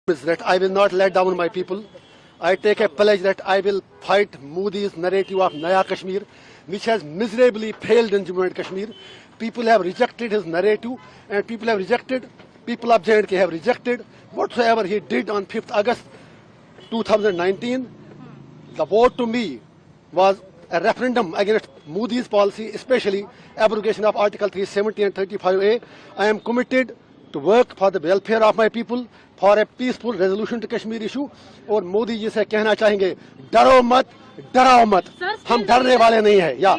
is that I will not let down my people. I take a pledge that I will fight Modi's narrative of Naya Kashmir, which has miserably failed in Jammu and Kashmir. People have rejected his narrative, and people of J&K have rejected whatsoever he did on 5th August 2019. The vote to me was a referendum against Modi's policy, especially abrogation of Article 370 and 35A. I am committed to work for the welfare of my people, for a peaceful resolution to Kashmir issue. और मोदी जी से कहना चाहेंगे, डरो मत, डराओ मत, हम डरने वाले नहीं हैं। या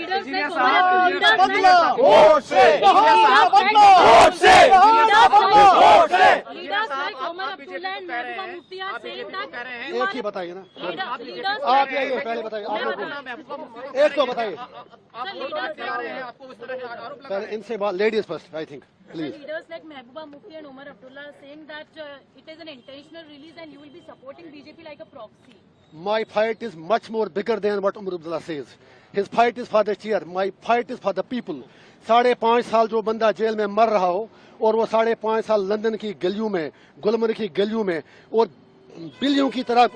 एक ही बताइए ना, आप ये पहले बताइए, आप लोग एक तो बताइए पहले, इनसे बात, ladies first, I think, please. Leaders like Mehbooba Mufti and Omar Abdullah are saying that it is an intentional release and you will be supporting BJP like a proxy. My fight is much more bigger than what Omar Abdullah says. His fight is for the chair. My fight is for the people. 5.5 साल जो बंदा jail में मर रहा हो, और वो 5.5 साल लंदन की गलियों में, गुलमर्ग की गलियों में, और बिल्लियों की तरह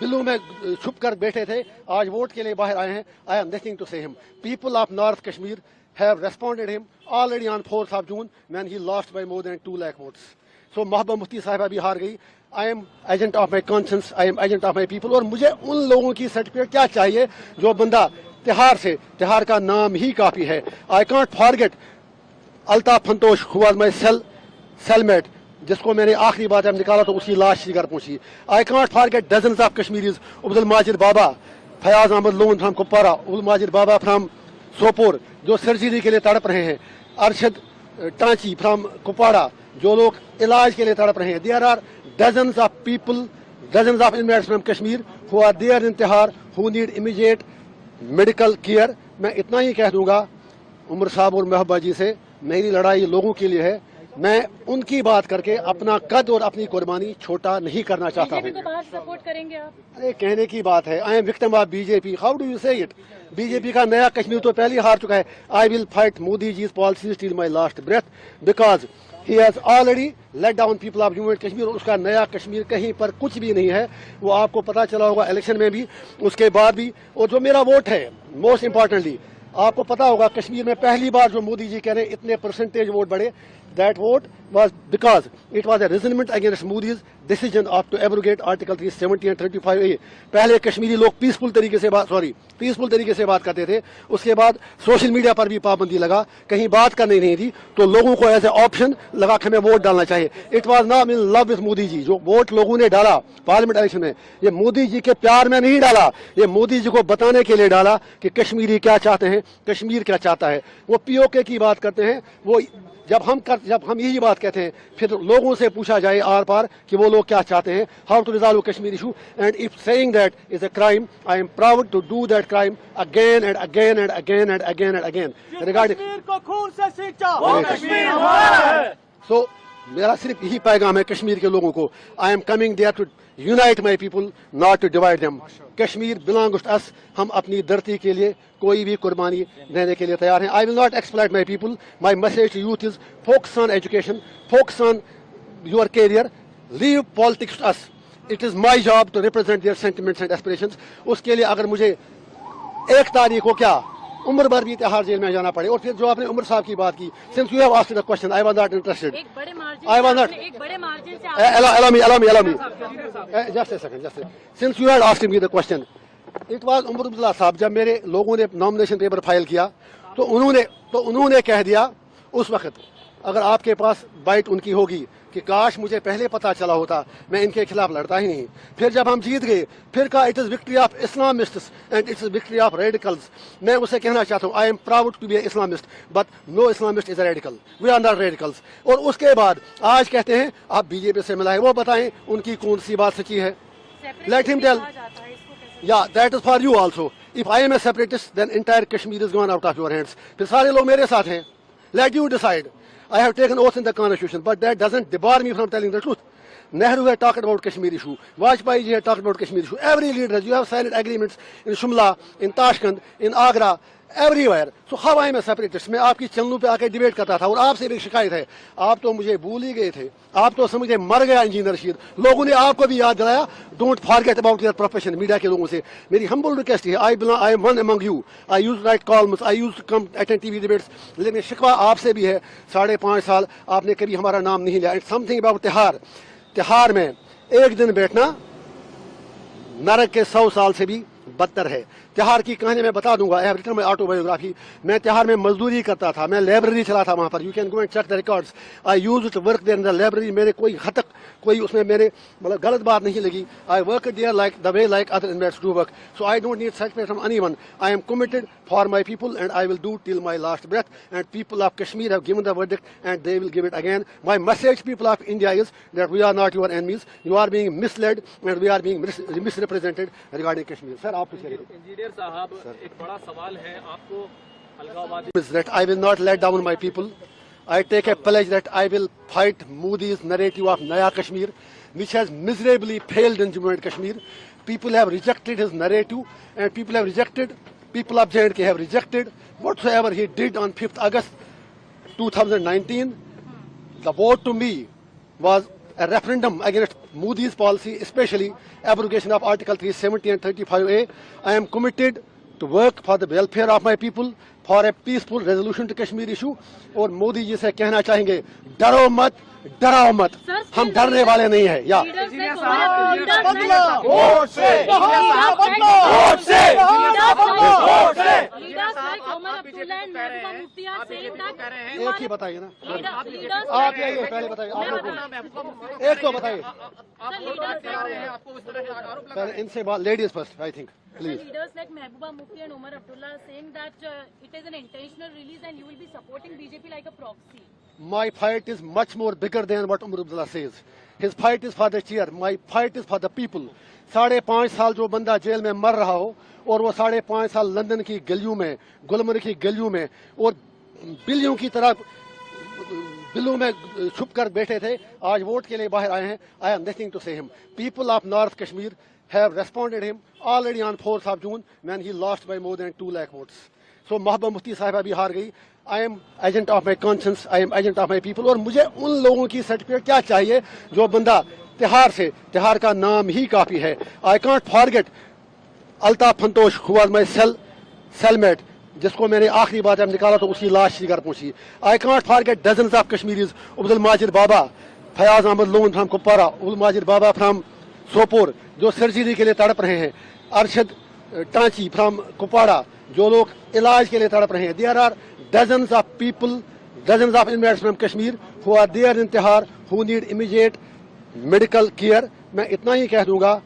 बिल्लों में छुप कर बैठे थे, आज वोट के लिए बाहर आए हैं. I am nothing to say him. People of North Kashmir have responded him already on 4th of June when he lost by more than 2 lakh votes. So Mehbooba Mufti साहिबा भी हार गई. I am agent of my conscience, I am agent of my people. और मुझे उन लोगों की certificate क्या चाहिए जो बंदा तिहार का नाम ही काफी है. I can't forget Altaf फंतोश who was my cellmate, जिसको मैंने आखिरी बार जब निकाला तो उसकी लाश ही घर पहुंची. I can't forget dozens of Kashmiris, Abdul Majid Baba, Fayaz Ahmad Loon from Kupwara, Abdul Majid Baba from Sopore, जो सर्जरी के लिए तड़प रहे हैं, अरशद टांची फ्रॉम कुपवाड़ा, जो लोग इलाज के लिए तड़प रहे हैं. There are dozens of people, dozens of inmates from Kashmir who are there in Tihar who need immediate medical care. मैं इतना ही कह दूंगा उमर साहब और महबूबा जी से, मेरी लड़ाई लोगों के लिए है. मैं उनकी बात करके अपना कद और अपनी कुर्बानी छोटा नहीं करना चाहता हूँ. बीजेपी को बाहर सपोर्ट करेंगे आप? अरे कहने की बात है. I am victim of BJP. How do you say it? BJP का नया कश्मीर तो पहले ही हार चुका है. I will fight Modi ji policies till my last breath, because he has already let down people of Jammu and Kashmir. और उसका नया कश्मीर कहीं पर कुछ भी नहीं है. वो आपको पता चला होगा इलेक्शन में भी, उसके बाद भी. और जो मेरा वोट है, मोस्ट इंपॉर्टेंटली आपको पता होगा, कश्मीर में पहली बार जो मोदी जी कह रहे हैं इतने परसेंटेज वोट बढ़े, that vote was because it was a resentment against Modi's decision of to abrogate Article 370 and 35A. पहले कश्मीरी लोग पीसफुल तरीके से बात करते थे. उसके बाद सोशल मीडिया पर भी पाबंदी लगा, कहीं बात करनी नहीं थी, तो लोगों को ऐसे ऑप्शन लगा कि हमें वोट डालना चाहिए. It was not in love with Modi ji. जो वोट लोगों ने डाला पार्लियामेंट इलेक्शन में, ये मोदी जी के प्यार में नहीं डाला, ये मोदी जी को बताने के लिए डाला कि कश्मीरी क्या चाहते हैं, कश्मीर क्या चाहता है. वो पीओके की बात करते हैं. वो जब हम यही बात कहते हैं, फिर लोगों से पूछा जाए आर पार कि वो लोग क्या चाहते हैं, how to resolve Kashmir issue. And if saying that is a crime, I am proud to do that crime again and again and again and again and again. Regarding Kashmir को खून से सींचा, वो कश्मीर हमारा है. सो मेरा सिर्फ यही पैगाम है कश्मीर के लोगों को. I am coming there to unite my people, not to divide them. Kashmir belongs to us. हम अपनी धरती के लिए कोई भी कुर्बानी देने के लिए तैयार हैं. I will not exploit my people. My message to youth is focus on education, focus on your career, leave politics to us. It is my job to represent their sentiments and aspirations. उसके लिए अगर मुझे 1 तारीख को क्या उम्र भर भी तिहाड़ जेल में जाना पड़े. और फिर जो आपने उमर साहब की बात की, since you have asked the question, I was not interested. एक बड़े मार्जिन से allow me just a second. Since you had asked me the question, it was Omar Abdullah साहब. जब मेरे लोगों ने नॉमिनेशन पेपर फाइल किया तो उन्होंने कह दिया उस वक्त, अगर आपके पास बाइट उनकी होगी कि काश मुझे पहले पता चला होता, मैं इनके खिलाफ लड़ता ही नहीं. फिर जब हम जीत गए, फिर कहा it is victory of islamists and it's victory of radicals. मैं उसे कहना चाहता हूँ, I am proud to be islamist, but no islamist is a radical. We are not radicals. और उसके बाद आज कहते हैं आप बीजेपी से मिलाए. वो बताएं उनकी कौन सी बात सच्ची है. Let him tell. या that is for you also. If I am a separatist then entire Kashmir is gone out of your hands. फिर सारे लोग मेरे साथ हैं. Let you decide. I have taken oath in the constitution, but that doesn't debar me from telling the truth. Nehru had talked about Kashmir issue. Vajpayee ji had talked about Kashmir issue. Every leader, you have signed agreements in Shimla, in Tashkent, in Agra, everywhere. So how I am a separatist? मैं आपकी चैनलों पे आके debate करता था और आपसे भी शिकायत है, आप तो मुझे भूल ही गए थे, आप तो समझे मर गया इंजीनियर रशीद. लोगों ने आपको भी याद दिलाया. Don't forget about your profession. Media के लोगों से मेरी हम्बल रिक्वेस्ट है, I M one among you. I use right columns, I use come attend TV debates. लेकिन शिकवा आपसे भी है, 5.5 साल आपने कभी हमारा नाम नहीं लिया. इट्स समथिंग अबाउट तिहार. तिहार में एक दिन बैठना नरक के 100 साल से भी बदतर है. तिहार की कहानी मैं बता दूंगा. I have written my autobiography. मैं तिहार में मजदूरी करता था, मैं लाइब्रेरी चलाता वहां पर. You can go and check the records. I used to work there in the library. मेरे कोई हद तक कोई उसमें मेरे मतलब गलत बात नहीं लगी. I work there like the way like other investors do work. So I don't need certificate from anyone. I am committed for my people and I will do till my last breath. And people of Kashmir have given the verdict and they will give it again. My message people of India is that we are not your enemies. You are being misled and we are being misrepresented regarding Kashmir. Sir आप कुछ कहिए. Engineer साहब, एक बड़ा सवाल है आपको अलगाववाद. That I will not let down my people. I take a pledge that I will fight Modi's narrative of Naya Kashmir, which has miserably failed in Jammu and Kashmir. People have rejected his narrative, and people of J&K have rejected whatsoever he did on 5th August 2019. The vote to me was a referendum against Modi's policy, especially abrogation of Article 370 and 35A. I am committed to work for the welfare of my people, for a peaceful resolution to Kashmir issue. और मोदी जी से कहना चाहेंगे, डरो मत, डराओ मत. हम डरने वाले नहीं हैं. या एक ही बताइए ना. आप यही पहले बताइए. एक तो बताइए पहले इनसे बात. Ladies first I think. Please. Leaders like Mehbooba Mufti and Omar Abdullah are saying that it is an intentional release and you will be supporting BJP like a proxy. My fight is much more bigger than what Omar Abdullah says. His fight is for the chair. My fight is for the people. 5.5 साल जो बंदा jail में मर रहा हो और वो 5.5 साल लंदन की गलियों में, गुलमर्ग की गलियों में और बिल्लियों की तरह बिल्लों में छुप कर बैठे थे, आज वोट के लिए बाहर आए हैं. I have nothing to say him. People of North Kashmir have responded him already on 4th of June when he lost by more than 2 lakh votes. So Mehbooba Mufti साहिबा भी हार गई. I am agent of my conscience, I am agent of my people. और मुझे उन लोगों की certificate क्या चाहिए जो बंदा तिहार का नाम ही काफी है. I can't forget Altaf फंतोश who was my cellmate, जिसको मैंने आखिरी बार जब निकाला तो उसकी लाश घर पहुंची. I can't forget dozens of Kashmiris, Abdul Majid Baba, Fayaz Ahmad Loon from Kupwara, Abdul Majid Baba from Sopore जो सर्जरी के लिए तड़प रहे हैं. अरशद टांची फ्रॉम कुपवाड़ा जो लोग इलाज के लिए तड़प रहे हैं. There are dozens of people, dozens of inmates from Kashmir who are there in Tihar who need immediate medical care. मैं इतना ही कह दूंगा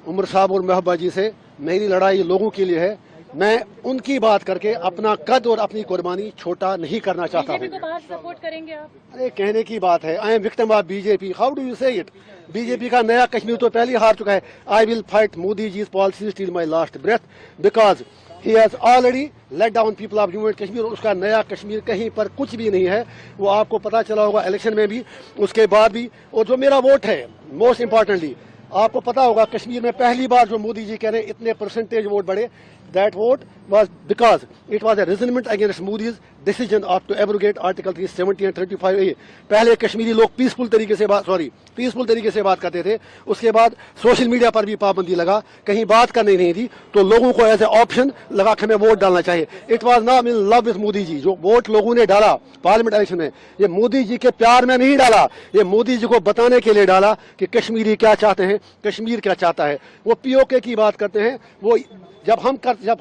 उमर साहब और महबूबा जी से, मेरी लड़ाई लोगों के लिए है. मैं उनकी बात करके अपना कद और अपनी कुर्बानी छोटा नहीं करना चाहता हूँ. बीजेपी को बाहर सपोर्ट करेंगे आप? अरे कहने की बात है. I am victim of BJP. How do you say it? BJP का नया कश्मीर तो पहले ही हार चुका है. I will fight Modi ji policies till my last breath because he has already let down people of Jammu and Kashmir. और उसका नया कश्मीर कहीं पर कुछ भी नहीं है. वो आपको पता चला होगा इलेक्शन में भी, उसके बाद भी. और जो मेरा वोट है, मोस्ट इंपॉर्टेंटली आपको पता होगा कश्मीर में पहली बार जो मोदी जी कह रहे हैं इतने परसेंटेज वोट बढ़े, that vote was because it was a resentment against Modi's decision of to abrogate Article 370 and 35A. पहले कश्मीरी लोग पीसफुल तरीके से बात करते थे. उसके बाद सोशल मीडिया पर भी पाबंदी लगा, कहीं बात करनी नहीं थी, तो लोगों को एज ए ऑप्शन लगा कि हमें वोट डालना चाहिए. It was not in love with Modi ji. जो वोट लोगों ने डाला पार्लियामेंट इलेक्शन में, ये मोदी जी के प्यार में नहीं डाला, ये मोदी जी को बताने के लिए डाला कि कश्मीरी क्या चाहते हैं, कश्मीर क्या चाहता है. वो पीओके की बात करते हैं. वो जब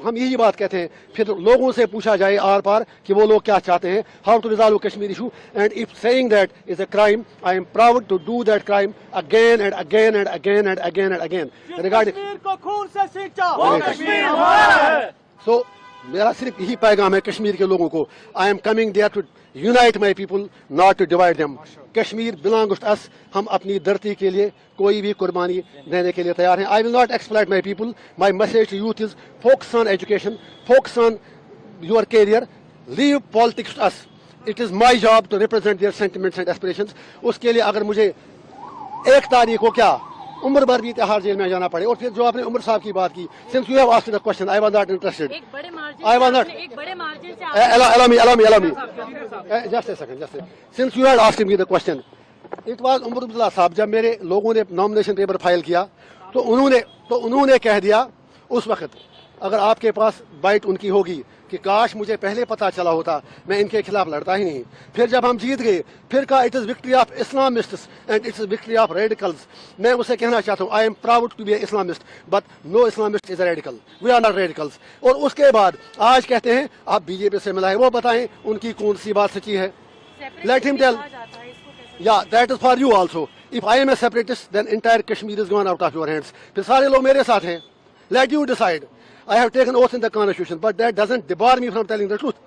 हम यही बात कहते हैं, फिर लोगों से पूछा जाए आर पार कि वो लोग क्या चाहते हैं, how to resolve Kashmir issue. And if saying that is a crime, I am proud to do that crime again and again and again and again and again regarding. Kashmir को खून से सींचा, वो कश्मीर हमारा है. सो मेरा सिर्फ यही पैगाम है कश्मीर के लोगों को. I am coming there to unite my people, not to divide them. Kashmir belongs to us. हम अपनी धरती के लिए कोई भी कुर्बानी देने के लिए तैयार हैं. I will not exploit my people. My message to youth is focus on education, focus on your career, leave politics to us. It is my job to represent their sentiments and aspirations. उसके लिए अगर मुझे 1 तारीख को क्या उम्र भर भी तिहाड़ जेल में जाना पड़े। और फिर जो आपने उमर साहब की बात की, since you have asked the question I was not interested. एक बड़े मार्जिन I was not- एक बड़े मार्जिन से allow me just a second since you had asked me the question, it was Omar Abdullah साहब, जब मेरे लोगों ने नॉमिनेशन पेपर फाइल किया तो उन्होंने कह दिया उस वक्त, अगर आपके पास बाइट उनकी होगी कि काश मुझे पहले पता चला होता, मैं इनके खिलाफ लड़ता ही नहीं। फिर जब हम जीत गए, फिर कहा it is victory of islamists and it's victory of radicals. मैं उसे कहना चाहता हूँ I am proud to be islamist but no islamist is a radical, we are not radicals. और उसके बाद आज कहते हैं आप बीजेपी से मिलाए, वो बताएं उनकी कौन सी बात सच्ची है। Let him tell. Yeah, that is for you also. If I am a separatist, then entire Kashmir is gone out of your hands. फिर सारे लोग मेरे साथ हैं. Let you decide. I have taken oath in the constitution, but that doesn't debar me from telling the truth.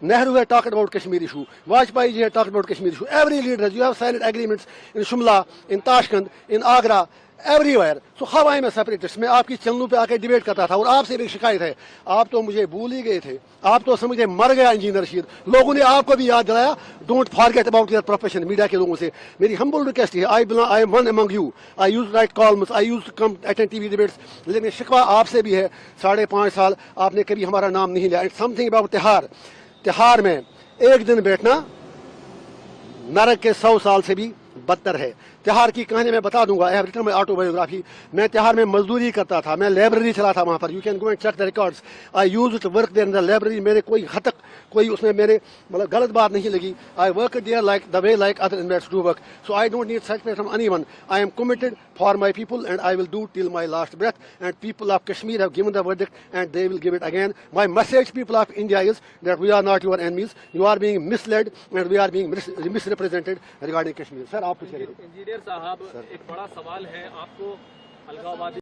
Nehru had talked about Kashmir issue. Vajpayee ji had talked about Kashmir issue. Every leader, you have signed agreements in Shimla, in Tashkent, in Agra, everywhere. So how I am a separatist? मैं आपकी चैनलों पे आके debate करता था और आपसे भी शिकायत है, आप तो मुझे भूल ही गए थे, आप तो समझे मर गया इंजीनियर रशीद। लोगों ने आपको भी याद दिलाया, don't forget about your profession. Media के लोगों से मेरी हम्बल रिक्वेस्ट है, I M one among you, I use right columns, I use come attend TV debates, लेकिन शिकवा आपसे भी है, 5.5 साल आपने कभी हमारा नाम नहीं लिया। इट्स समथिंग अबाउट तिहाड़ में एक दिन बैठना नरक के 100 साल से भी बदतर है। तिहाड़ की कहानी मैं बता दूंगा, I have written my autobiography. मैं तिहाड़ में मजदूरी करता था, मैं लाइब्रेरी चला था वहाँ पर, you can go and check the records. I use to work there in the library. मेरे कोई हद तक कोई उसमें मेरे मतलब गलत बात नहीं लगी। I work there like the way like other investors do work, so I don't need certificate from anyone. I am committed for my people and I will do till my last breath and people of Kashmir have given the verdict and they will give it again. My message people of India is that we are not your enemies, you are being misled and we are being misrepresented regarding Kashmir. Sir आप कुछ engineer साहब, एक बड़ा सवाल है, आपको अलगाववादी